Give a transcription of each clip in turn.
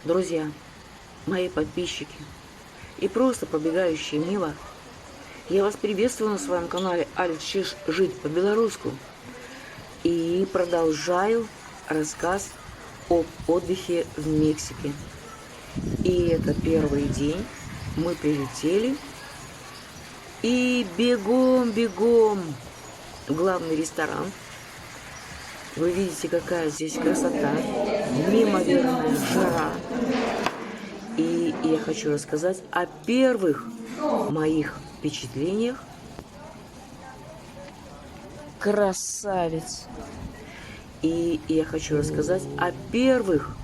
Друзья, мои подписчики и просто пробегающие мимо, я вас приветствую на своем канале Алекс Чиж Жить по-белорусски и продолжаю рассказ об отдыхе в Мексике. И это первый день, мы прилетели и бегом в главный ресторан. Вы видите, какая здесь красота, неимоверная жара. И я хочу рассказать о первых моих впечатлениях. Красавец! И я хочу рассказать о первых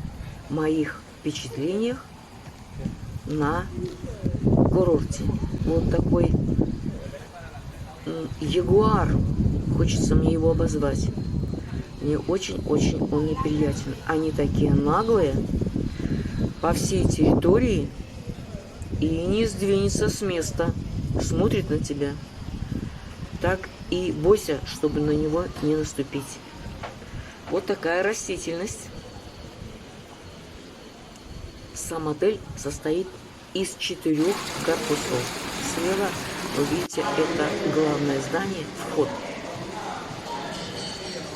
моих впечатлениях на курорте. Вот такой ягуар, хочется мне его обозвать. Мне очень-очень он неприятен. Они такие наглые по всей территории и не сдвинется с места. Смотрит на тебя. Так и бойся, чтобы на него не наступить. Вот такая растительность. Сам отель состоит из 4 корпусов. Слева вы видите, это главное здание, вход.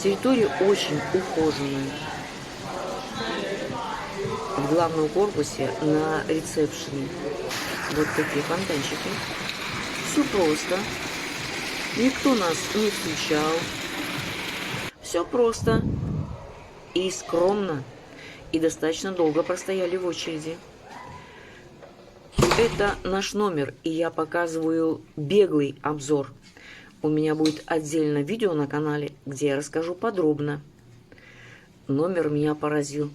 Территория очень ухоженная. В главном корпусе на ресепшене вот такие фонтанчики. Все просто. Никто нас не встречал. Все просто и скромно. И достаточно долго простояли в очереди. Это наш номер, и я показываю беглый обзор. У меня будет отдельно видео на канале, где я расскажу подробно. Номер меня поразил.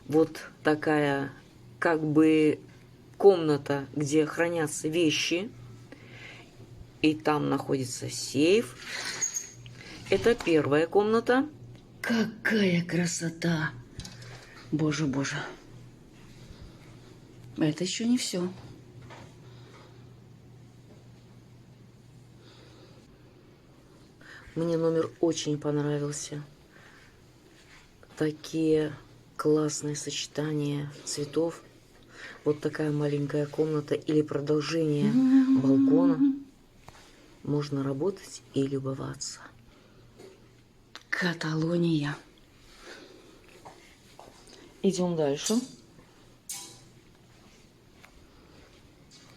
Вот такая как бы комната, где хранятся вещи. И там находится сейф. Это первая комната. Какая красота! Боже, боже. Это еще не все. Мне номер очень понравился. Такие классные сочетания цветов. Вот такая маленькая комната или продолжение балкона. Можно работать и любоваться. Каталония. Идем дальше.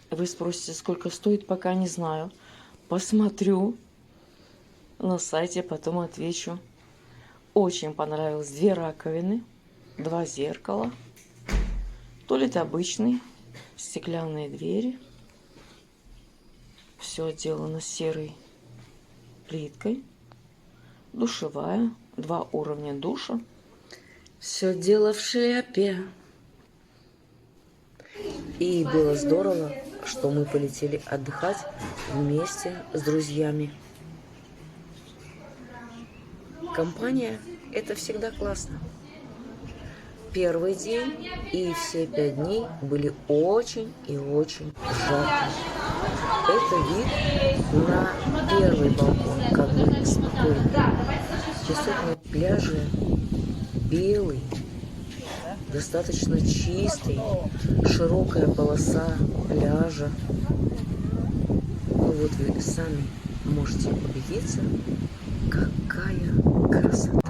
Вы спросите, сколько стоит, пока не знаю. Посмотрю на сайте, потом отвечу. Очень понравилось. 2 раковины, 2 зеркала. Туалет обычный, стеклянные двери. Все отделано серой плиткой. Душевая, 2 уровня душа. Все дело в шляпе. И было здорово, что мы полетели отдыхать вместе с друзьями. Компания – это всегда классно. Первый день и все 5 дней были очень и очень жаркими. Это вид на первый балкон, как бы спокойно. Песок на пляже белый, достаточно чистый, широкая полоса пляжа. Ну вот вы сами можете убедиться, какая красота.